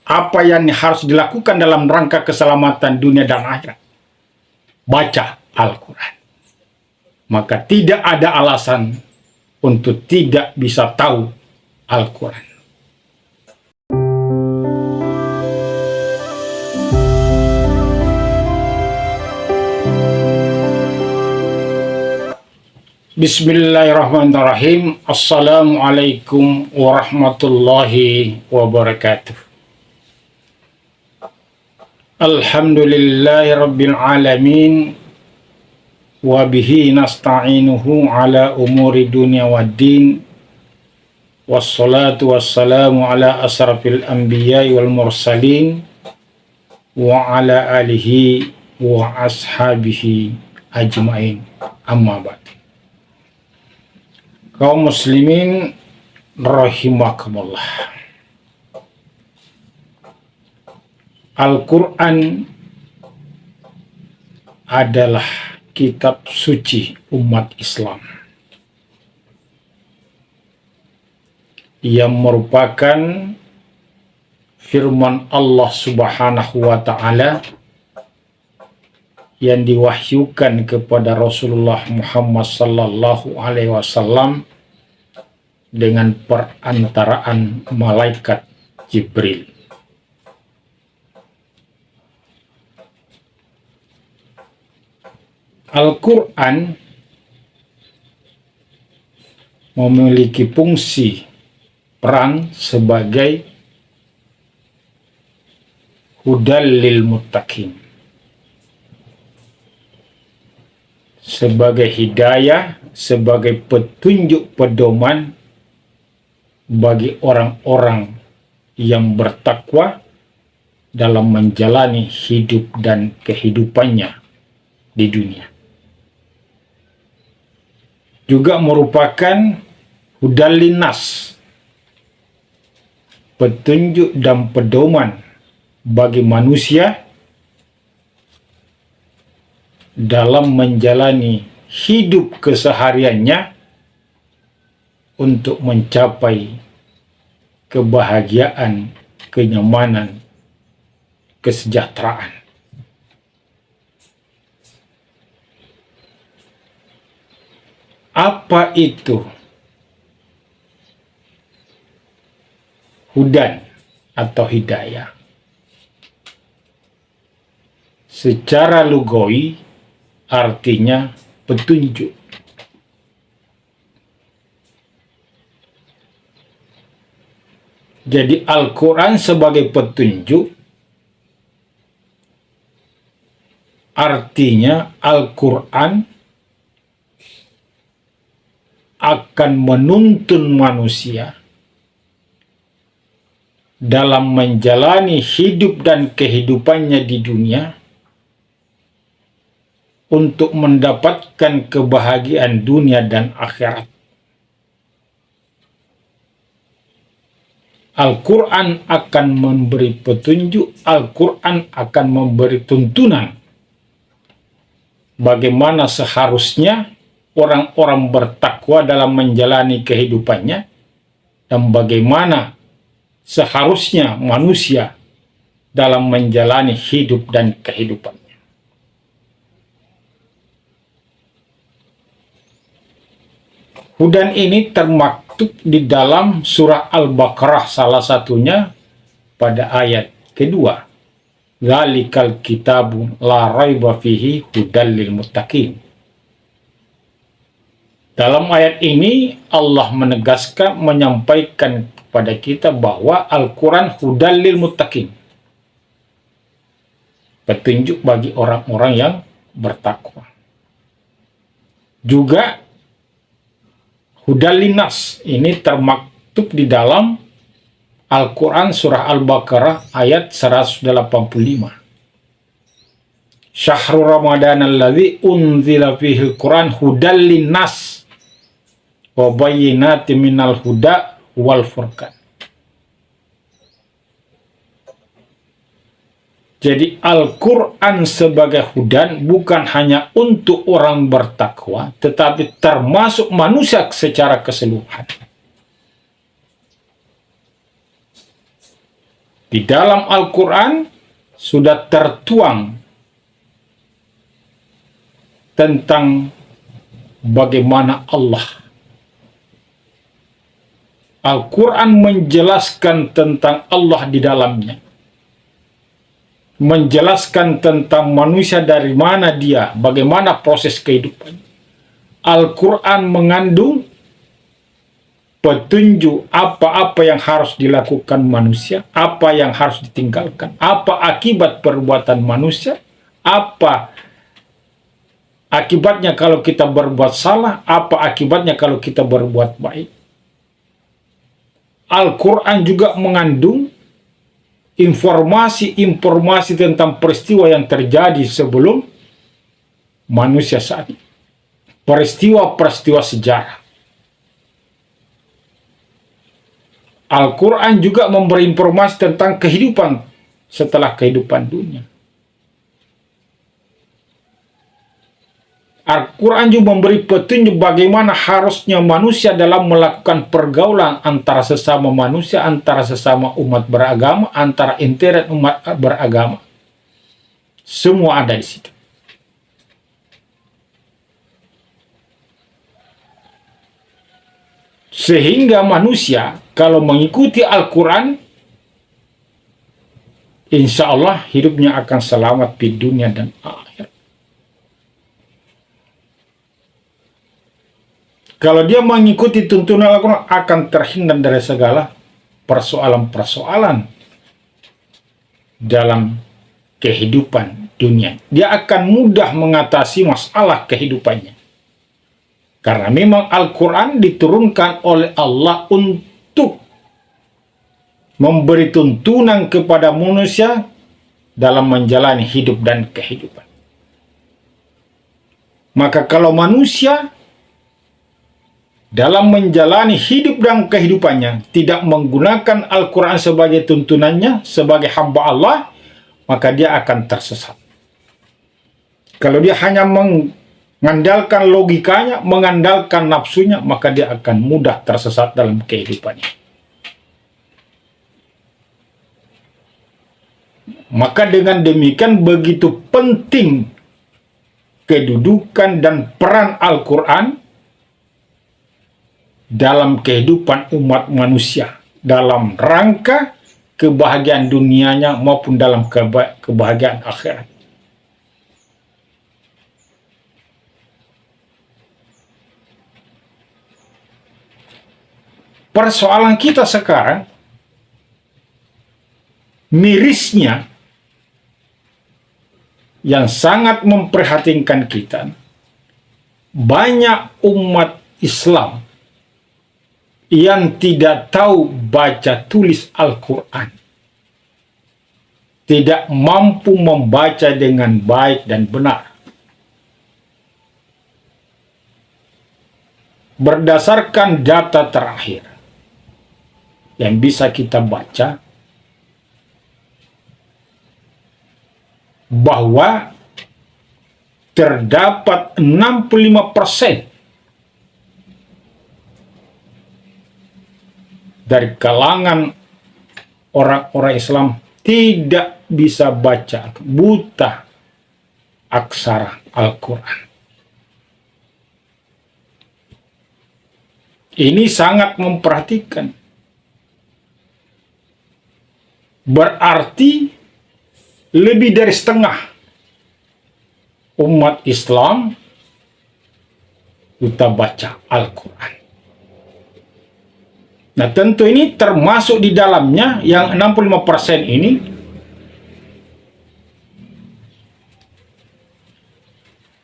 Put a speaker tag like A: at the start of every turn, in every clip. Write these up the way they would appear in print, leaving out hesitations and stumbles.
A: apa yang harus dilakukan dalam rangka keselamatan dunia dan akhirat. Baca Al-Quran. Maka tidak ada alasan untuk tidak bisa tahu Al-Quran. Bismillahirrahmanirrahim. Assalamualaikum warahmatullahi wabarakatuh. Alhamdulillahi rabbil alamin. Wabihi nasta'inuhu ala umuri dunia waddin. Wassalatu wassalamu ala asrafil anbiya'i wal mursalin. Wa ala alihi wa ashabihi ajma'in. Amma ba'd. Kaum muslimin rahimakumullah. Al-Quran adalah kitab suci umat Islam yang merupakan firman Allah Subhanahu wa ta'ala yang diwahyukan kepada Rasulullah Muhammad sallallahu alaihi wasallam dengan perantaraan malaikat Jibril. Al-Quran memiliki fungsi peran sebagai hudal lil muttaqin, sebagai hidayah, sebagai petunjuk pedoman bagi orang-orang yang bertakwa dalam menjalani hidup dan kehidupannya di dunia. Juga merupakan hudal linnas, petunjuk dan pedoman bagi manusia dalam menjalani hidup kesehariannya untuk mencapai kebahagiaan, kenyamanan, kesejahteraan. Apa itu hudan atau hidayah? Secara lugawi artinya petunjuk. Jadi Al-Quran sebagai petunjuk artinya Al-Quran akan menuntun manusia dalam menjalani hidup dan kehidupannya di dunia untuk mendapatkan kebahagiaan dunia dan akhirat. Al-Quran akan memberi petunjuk, Al-Quran akan memberi tuntunan bagaimana seharusnya orang-orang bertakwa dalam menjalani kehidupannya dan bagaimana seharusnya manusia dalam menjalani hidup dan kehidupannya. Hudan ini termaktub di dalam surah Al-Baqarah, salah satunya pada ayat kedua. Dzalikal kitabu la raiba fihi hudal lil muttaqin. Dalam ayat ini Allah menegaskan, menyampaikan kepada kita bahwa Al-Quran hudal lil muttaqin, petunjuk bagi orang-orang yang bertakwa. Juga hudal linnas ini termaktub di dalam Al-Quran surah Al-Baqarah ayat 185. Syahrul Ramadan alladzi unzila fihil Quran hudal linnas wa bayyinatin minal huda wal furqan. Jadi Al-Quran sebagai hudan bukan hanya untuk orang bertakwa, tetapi termasuk manusia secara keseluruhan. Di dalam Al-Quran sudah tertuang tentang bagaimana Allah. Al-Quran menjelaskan tentang Allah di dalamnya. Menjelaskan tentang manusia dari mana dia, bagaimana proses kehidupannya. Al-Quran mengandung petunjuk apa-apa yang harus dilakukan manusia, apa yang harus ditinggalkan, apa akibat perbuatan manusia, apa akibatnya kalau kita berbuat salah, apa akibatnya kalau kita berbuat baik. Al-Quran juga mengandung informasi-informasi tentang peristiwa yang terjadi sebelum manusia saat ini. Peristiwa-peristiwa sejarah. Al-Quran juga memberi informasi tentang kehidupan setelah kehidupan dunia. Al-Quran juga memberi petunjuk bagaimana harusnya manusia dalam melakukan pergaulan antara sesama manusia, antara sesama umat beragama, antara intern umat beragama. Semua ada di situ. Sehingga manusia kalau mengikuti Al-Quran, insya Allah hidupnya akan selamat di dunia dan akhirat. Kalau dia mengikuti tuntunan Al-Quran, akan terhindar dari segala persoalan-persoalan dalam kehidupan dunia. Dia akan mudah mengatasi masalah kehidupannya. Karena memang Al-Quran diturunkan oleh Allah untuk memberi tuntunan kepada manusia dalam menjalani hidup dan kehidupan. Maka kalau manusia dalam menjalani hidup dan kehidupannya tidak menggunakan Al-Quran sebagai tuntunannya, sebagai hamba Allah, maka dia akan tersesat. Kalau dia hanya mengandalkan logikanya, mengandalkan nafsunya, maka dia akan mudah tersesat dalam kehidupannya. Maka dengan demikian begitu penting kedudukan dan peran Al-Quran dalam kehidupan umat manusia, dalam rangka kebahagiaan dunianya maupun dalam kebahagiaan akhirat. Persoalan kita sekarang, mirisnya yang sangat memprihatinkan kita, banyak umat Islam yang tidak tahu baca tulis Al-Quran, tidak mampu membaca dengan baik dan benar. Berdasarkan data terakhir yang bisa kita baca, bahwa terdapat 65% dari kalangan orang-orang Islam tidak bisa baca, buta aksara Al-Quran. Ini sangat memperhatikan. Berarti lebih dari setengah umat Islam buta baca Al-Quran. Nah, tentu ini termasuk di dalamnya yang 65% ini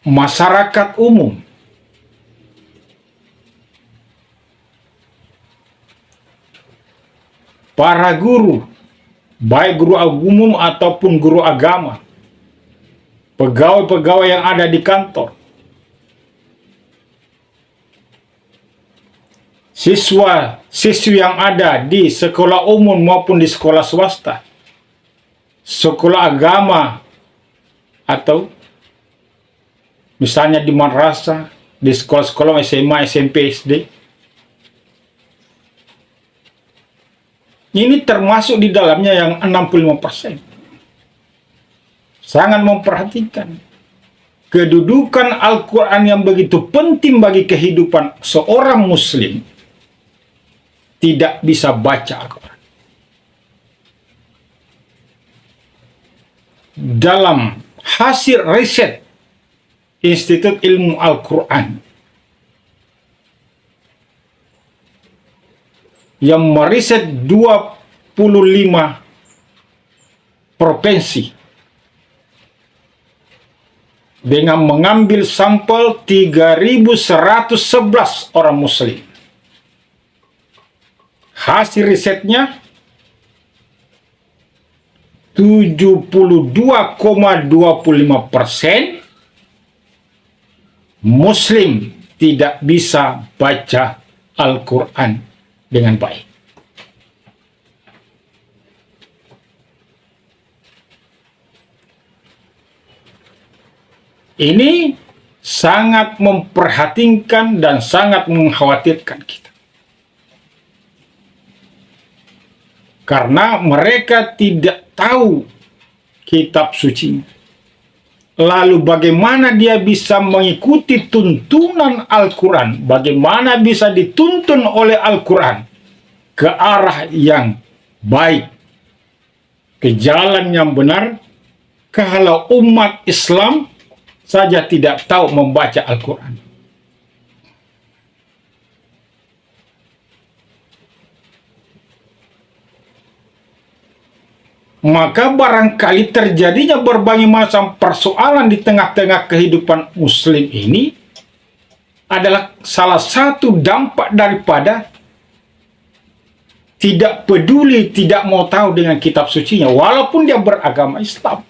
A: masyarakat umum. Para guru, baik guru umum ataupun guru agama, pegawai-pegawai yang ada di kantor, siswa-siswi yang ada di sekolah umum maupun di sekolah swasta, sekolah agama, atau misalnya di madrasah, di sekolah-sekolah SMA, SMP, SD. Ini termasuk di dalamnya yang 65%. Sangat memperhatikan kedudukan Al-Quran yang begitu penting bagi kehidupan seorang muslim, tidak bisa baca Al-Quran. Dalam hasil riset Institut Ilmu Al-Quran yang meriset 25 provinsi dengan mengambil sampel 3.111 orang muslim. Hasil risetnya 72,25% muslim tidak bisa baca Al-Quran dengan baik. Ini sangat memperhatikan dan sangat mengkhawatirkan kita. Karena mereka tidak tahu kitab suci. Lalu bagaimana dia bisa mengikuti tuntunan Al-Quran? Bagaimana bisa dituntun oleh Al-Quran ke arah yang baik, ke jalan yang benar, kalau umat Islam saja tidak tahu membaca Al-Quran? Maka barangkali terjadinya berbagai macam persoalan di tengah-tengah kehidupan muslim ini adalah salah satu dampak daripada tidak peduli, tidak mau tahu dengan kitab sucinya, walaupun dia beragama Islam.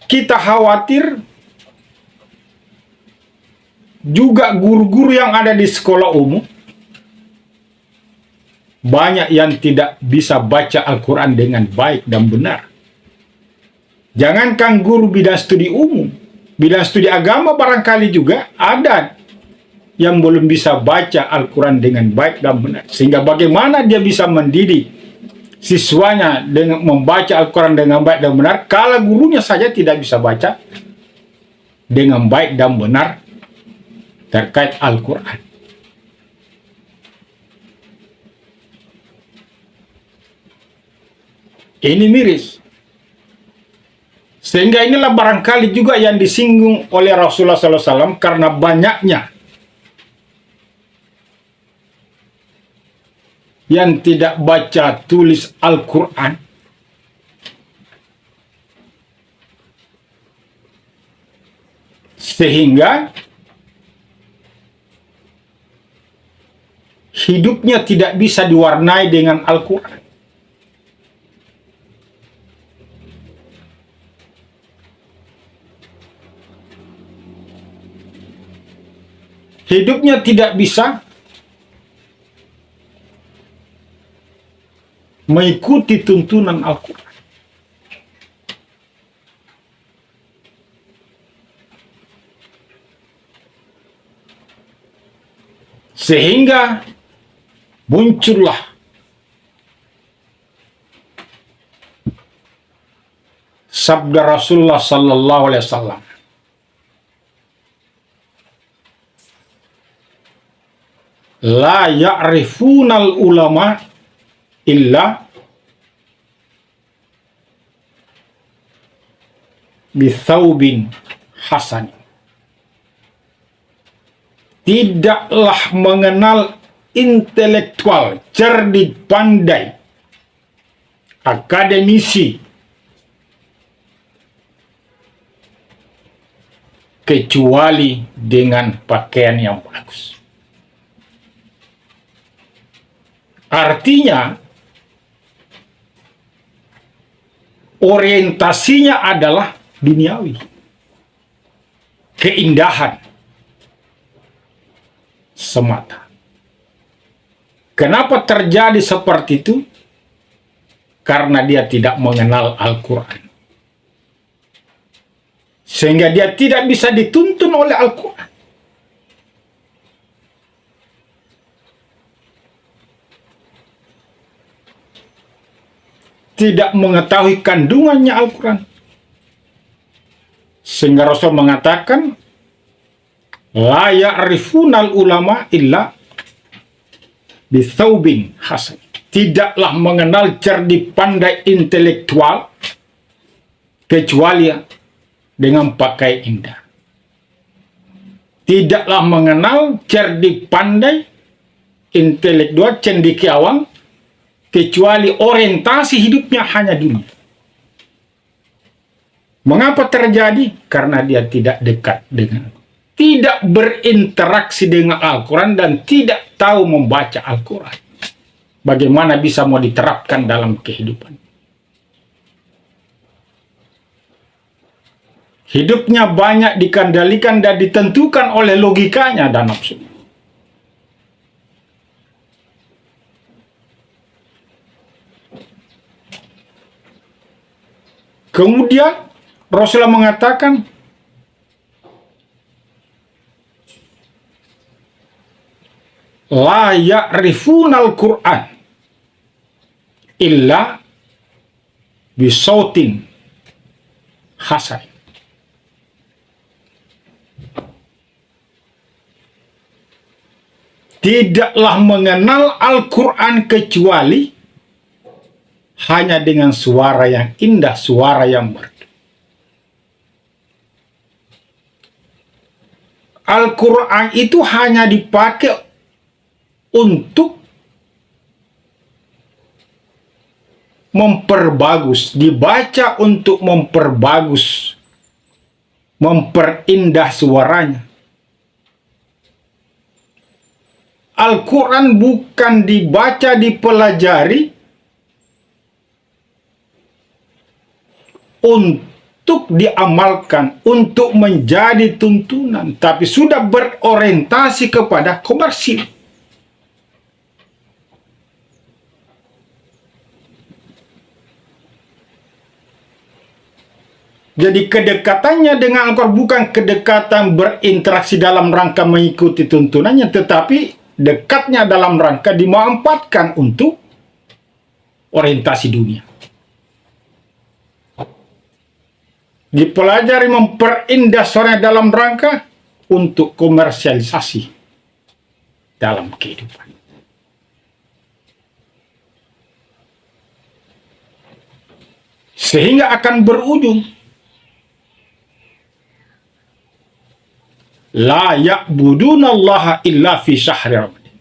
A: Kita khawatir juga guru-guru yang ada di sekolah umum, banyak yang tidak bisa baca Al-Quran dengan baik dan benar. Jangankan guru bidang studi umum, bidang studi agama barangkali juga ada yang belum bisa baca Al-Quran dengan baik dan benar. Sehingga bagaimana dia bisa mendidik siswanya dengan membaca Al-Quran dengan baik dan benar kalau gurunya saja tidak bisa baca dengan baik dan benar terkait Al-Quran. Ini miris. Sehingga inilah barangkali juga yang disinggung oleh Rasulullah SAW karena banyaknya yang tidak baca tulis Al-Quran. Sehingga hidupnya tidak bisa diwarnai dengan Al-Quran. Hidupnya tidak bisa mengikuti tuntunan Al-Quran. Sehingga muncullah sabda Rasulullah sallallahu alaihi wasallam, la ya'rifunal ulama illa bithaubin hasan. Tidaklah mengenal intelektual, cerdik, pandai, akademisi, kecuali dengan pakaian yang bagus. Artinya, orientasinya adalah duniawi, keindahan semata. Kenapa terjadi seperti itu? Karena dia tidak mengenal Al-Quran. Sehingga dia tidak bisa dituntun oleh Al-Quran. tidak mengetahui kandungannya Al-Quran. Sehingga Rasul mengatakan, la ya'rifunal ulama illa bithaubin hasan. Tidaklah mengenal cerdik pandai intelektual kecuali dengan pakai indah. Tidaklah mengenal cerdik pandai intelektual cendekiawan kecuali orientasi hidupnya hanya dunia. Mengapa terjadi? Karena dia tidak dekat dengan, tidak berinteraksi dengan Al-Quran dan tidak tahu membaca Al-Quran. Bagaimana bisa mau diterapkan dalam kehidupan? Hidupnya banyak dikendalikan dan ditentukan oleh logikanya dan nafsu. Kemudian Rasulullah mengatakan, la ya'rifunal Qur'an illa bisautin hasan. Tidaklah mengenal Al-Quran kecuali hanya dengan suara yang indah, suara yang merdu. Al-Quran itu hanya dipakai untuk memperbagus, dibaca untuk memperbagus, memperindah suaranya. Al-Quran bukan dibaca, dipelajari untuk diamalkan, untuk menjadi tuntunan, tapi sudah berorientasi kepada komersil. Jadi kedekatannya dengan Al-Quran bukan kedekatan berinteraksi dalam rangka mengikuti tuntunannya, tetapi dekatnya dalam rangka dimanfaatkan untuk orientasi dunia. Dipelajari memperindah suaranya dalam rangka untuk komersialisasi dalam kehidupan. Sehingga akan berujung la ya'budunallaha illa fi syahri Ramadan.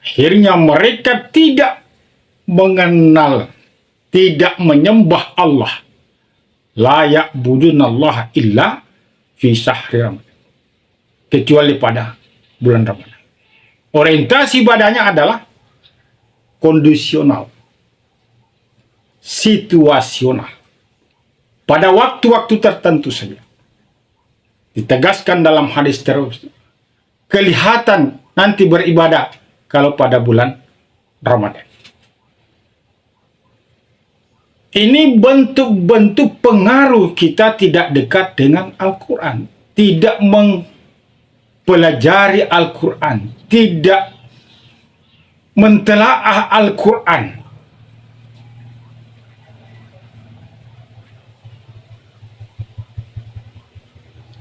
A: Akhirnya mereka tidak mengenal, tidak menyembah Allah. La ya'budunallaha illa fi syahri Ramadan. Kecuali pada bulan Ramadan. Orientasi ibadahnya adalah kondisional, situasional. Pada waktu-waktu tertentu saja. Ditegaskan dalam hadis terus. Kelihatan nanti beribadah kalau pada bulan Ramadan. Ini bentuk-bentuk pengaruh kita tidak dekat dengan Al-Quran. Tidak mempelajari Al-Quran. Tidak mentelaah Al-Quran.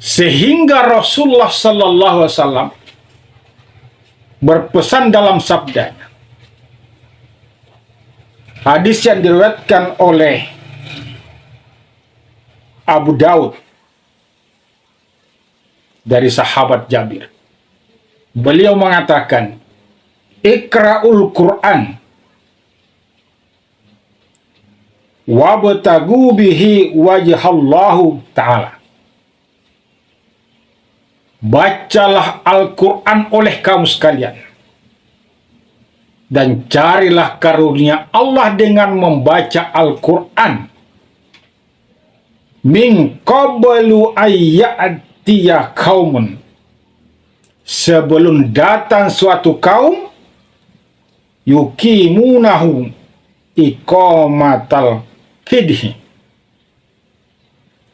A: Sehingga Rasulullah Sallallahu Alaihi Wasallam berpesan dalam sabdanya. Hadis yang diriwayatkan oleh Abu Daud dari sahabat Jabir. Beliau mengatakan, Iqra'ul Qur'an wabtagu bihi wajhallahu ta'ala. Bacalah Al-Quran oleh kamu sekalian, dan carilah karunia Allah dengan membaca Al-Quran. Min qablu ayyatiya qaumun, sebelum datang suatu kaum, yukimunahu iqamatal qidhi,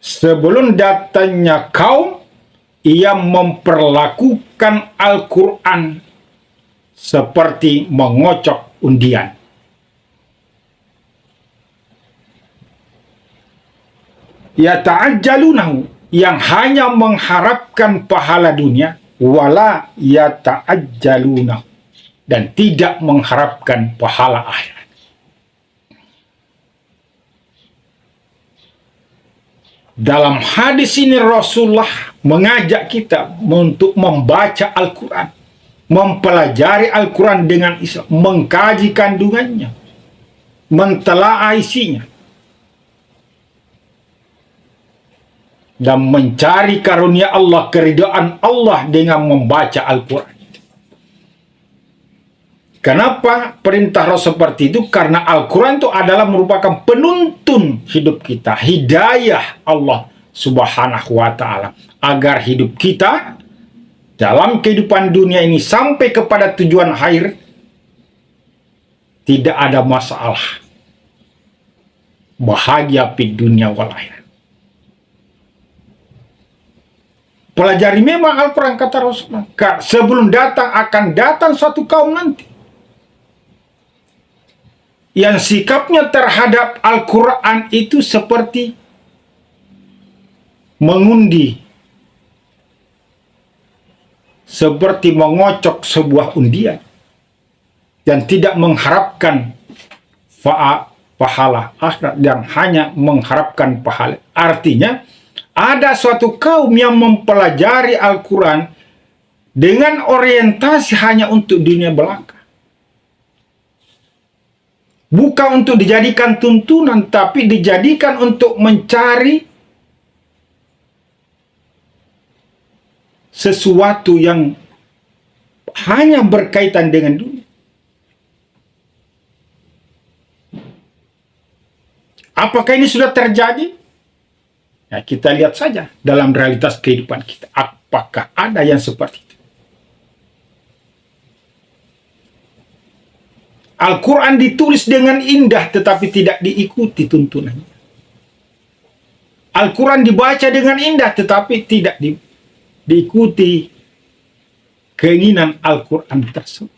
A: sebelum datangnya kaum, ia memperlakukan Al-Quran seperti mengocok undian. yata'ajjalunahu, yang hanya mengharapkan pahala dunia, wala yata'ajjalunahu, dan tidak mengharapkan pahala akhirat. Dalam hadis ini Rasulullah mengajak kita untuk membaca Al-Quran, mempelajari Al-Quran dengan Islam, mengkaji kandungannya, mentelaah isinya, dan mencari karunia Allah, keridhaan Allah dengan membaca Al-Quran. Kenapa perintah Rasul seperti itu? Karena Al-Quran itu adalah merupakan penuntun hidup kita, hidayah Allah Subhanahu wa Ta'ala, agar hidup kita dalam kehidupan dunia ini sampai kepada tujuan akhir tidak ada masalah, bahagia di dunia wal akhirah. Pelajari memang Al-Quran, kata Rasulullah, sebelum datang akan datang suatu kaum nanti yang sikapnya terhadap Al-Quran itu seperti mengundi, seperti mengocok sebuah undian, dan tidak mengharapkan pahala akhirat, yang hanya mengharapkan pahala. Artinya, ada suatu kaum yang mempelajari Al-Quran dengan orientasi hanya untuk dunia belaka. Bukan untuk dijadikan tuntunan, tapi dijadikan untuk mencari sesuatu yang hanya berkaitan dengan dunia. Apakah ini sudah terjadi? Ya, kita lihat saja dalam realitas kehidupan kita. Apakah ada yang seperti itu? Al-Quran ditulis dengan indah tetapi tidak diikuti tuntunannya. Al-Quran dibaca dengan indah tetapi tidak diikuti keinginan Al-Quran tersebut.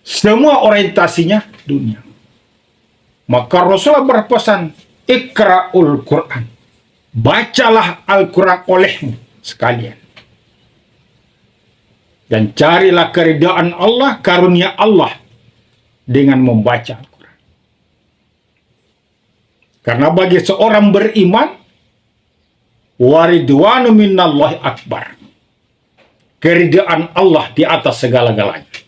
A: Semua orientasinya dunia. Maka Rasulullah berpesan, Iqra'ul Quran. Bacalah Al-Quran olehmu sekalian. Dan carilah keridhaan Allah, karunia Allah dengan membaca Al-Quran. Karena bagi seorang beriman, waridwanu minallahi akbar. Keridhaan Allah di atas segala-galanya.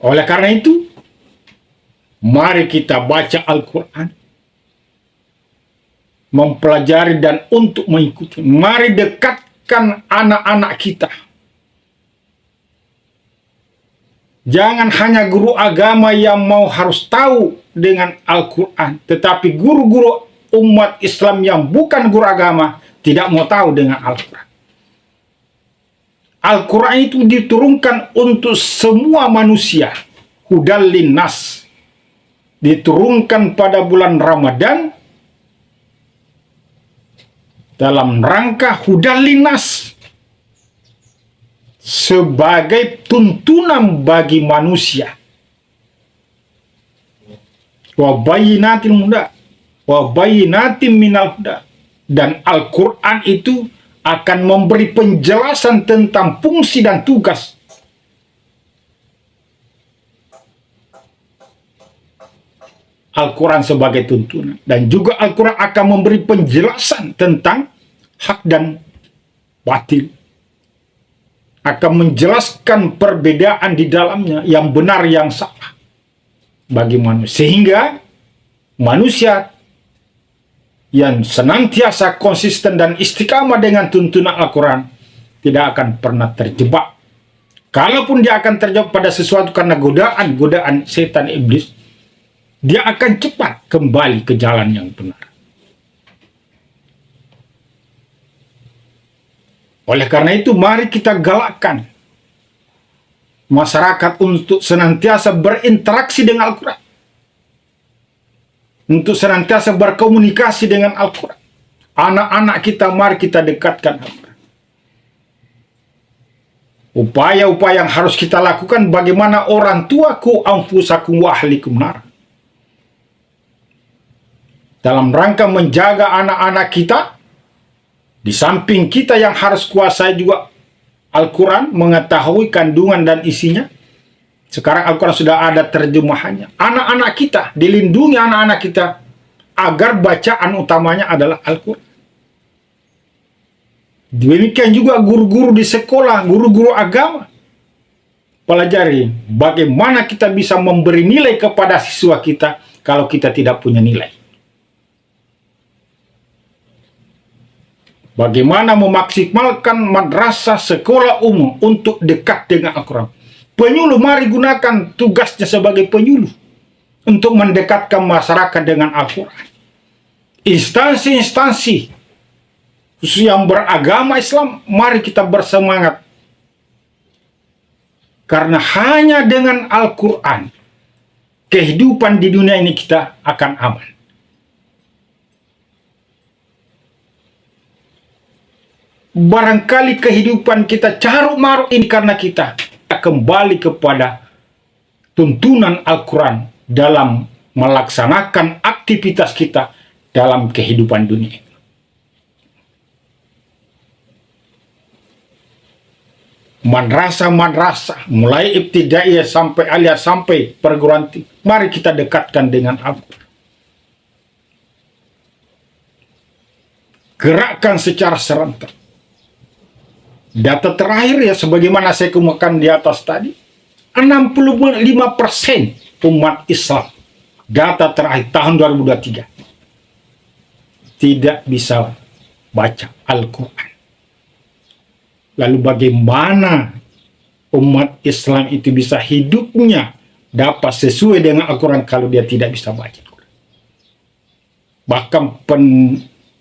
A: Oleh karena itu, mari kita baca Al-Quran, mempelajari dan untuk mengikuti. Mari dekatkan anak-anak kita. Jangan hanya guru agama yang harus tahu dengan Al-Quran, tetapi guru-guru umat Islam yang bukan guru agama tidak mau tahu dengan Al-Quran. Al-Quran itu diturunkan untuk semua manusia. Hudal linnas. Diturunkan pada bulan Ramadan dalam rangka hudal linnas, sebagai tuntunan bagi manusia. Wa bayyinatil huda wa bayyinatin minal huda. Dan Al-Quran itu akan memberi penjelasan tentang fungsi dan tugas Al-Quran sebagai tuntunan. Dan juga Al-Quran akan memberi penjelasan tentang hak dan batil. Akan menjelaskan perbedaan di dalamnya, yang benar, yang salah bagi manusia. Sehingga manusia yang senantiasa konsisten dan istiqamah dengan tuntunan Al-Quran tidak akan pernah terjebak. Kalaupun dia akan terjebak pada sesuatu karena godaan setan iblis, dia akan cepat kembali ke jalan yang benar. Oleh karena itu, mari kita galakkan masyarakat untuk senantiasa berinteraksi dengan Al-Quran. Untuk senantiasa berkomunikasi dengan Al-Quran. Anak-anak kita, mari kita dekatkan Al-Quran. Upaya-upaya yang harus kita lakukan bagaimana orang tuaku anfusakum wa ahlikum nar. Dalam rangka menjaga anak-anak kita, di samping kita yang harus kuasai juga Al-Quran, mengetahui kandungan dan isinya. Sekarang Al-Quran sudah ada terjemahannya. Anak-anak kita, dilindungi anak-anak kita, agar bacaan utamanya adalah Al-Quran. Demikian juga guru-guru di sekolah, guru-guru agama. Pelajari bagaimana kita bisa memberi nilai kepada siswa kita kalau kita tidak punya nilai. Bagaimana memaksimalkan madrasah sekolah umum untuk dekat dengan Al-Quran. Penyuluh, mari gunakan tugasnya sebagai penyuluh untuk mendekatkan masyarakat dengan Al-Quran. Instansi-instansi khusus yang beragama Islam, mari kita bersemangat. Karena hanya dengan Al-Quran, kehidupan di dunia ini kita akan aman. Barangkali kehidupan kita caruk-maruk ini karena kita kembali kepada tuntunan Al-Quran dalam melaksanakan aktivitas kita dalam kehidupan dunia. Madrasah-madrasah, mulai ibtidaiyah sampai aliyah sampai perguruan tinggi, mari kita dekatkan dengan Al-Quran. Gerakkan secara serentak. Data terakhir ya, sebagaimana saya kemukakan di atas tadi, 65% umat Islam, data terakhir tahun 2023, tidak bisa baca Al-Quran. Lalu bagaimana umat Islam itu bisa hidupnya dapat sesuai dengan Al-Quran kalau dia tidak bisa baca Al-Quran? Bahkan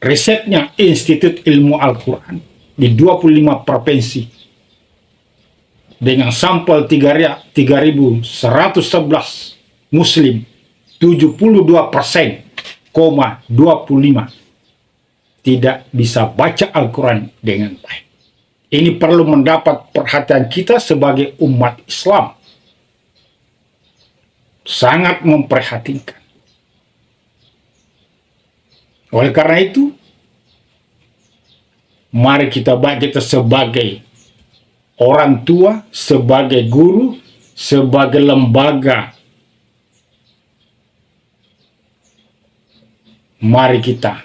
A: risetnya Institut Ilmu Al-Quran di 25 provinsi dengan sampel 3.111 Muslim, 72,25% tidak bisa baca Al-Quran dengan baik. Ini perlu mendapat perhatian kita sebagai umat Islam. Sangat memprihatinkan. Oleh karena itu, mari kita baik kita sebagai orang tua, sebagai guru, sebagai lembaga. Mari kita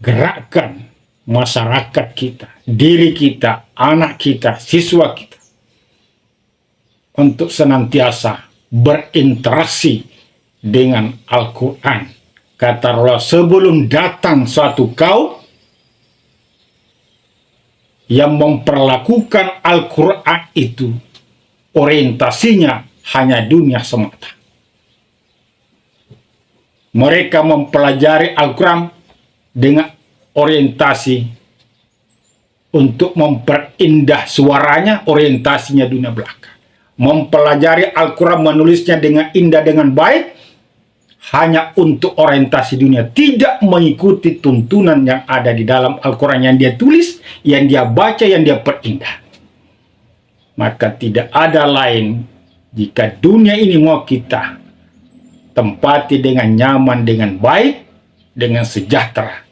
A: gerakkan masyarakat kita, diri kita, anak kita, siswa kita untuk senantiasa berinteraksi dengan Al-Quran. Kata Allah, sebelum datang suatu kaum yang memperlakukan Al-Quran itu orientasinya hanya dunia semata. Mereka mempelajari Al-Quran dengan orientasi untuk memperindah suaranya, orientasinya dunia belaka. Mempelajari Al-Quran, menulisnya dengan indah, dengan baik, hanya untuk orientasi dunia. Tidak mengikuti tuntunan yang ada di dalam Al-Quran yang dia tulis, yang dia baca, yang dia perindah. Maka tidak ada lain jika dunia ini mau kita tempati dengan nyaman, dengan baik, dengan sejahtera.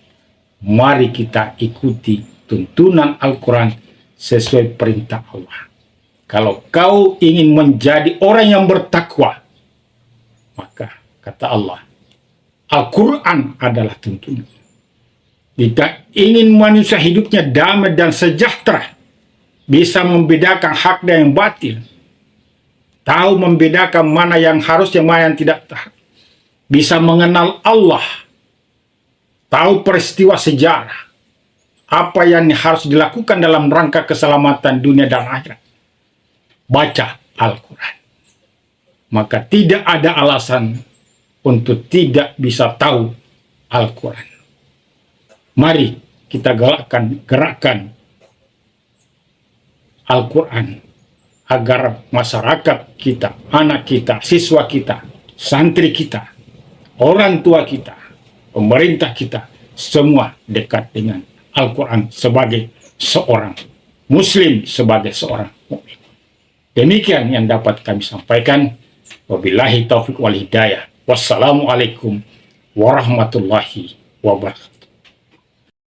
A: Mari kita ikuti tuntunan Al-Quran sesuai perintah Allah. Kalau kau ingin menjadi orang yang bertakwa, maka kata Allah, Al-Quran adalah tuntunan. Jika ingin manusia hidupnya damai dan sejahtera, bisa membedakan hak dan yang batil, tahu membedakan mana yang harus, yang mana yang tidak tahu, bisa mengenal Allah, tahu peristiwa sejarah, apa yang harus dilakukan dalam rangka keselamatan dunia dan akhirat, baca Al-Quran. Maka tidak ada alasan untuk tidak bisa tahu Al-Quran. Mari kita gerakkan Al-Quran agar masyarakat kita, anak kita, siswa kita, santri kita, orang tua kita, pemerintah kita, semua dekat dengan Al-Quran sebagai seorang Muslim sebagai seorang mukmin. Demikian yang dapat kami sampaikan. Wabillahi taufiq wal hidayah. Wassalamualaikum warahmatullahi wabarakatuh.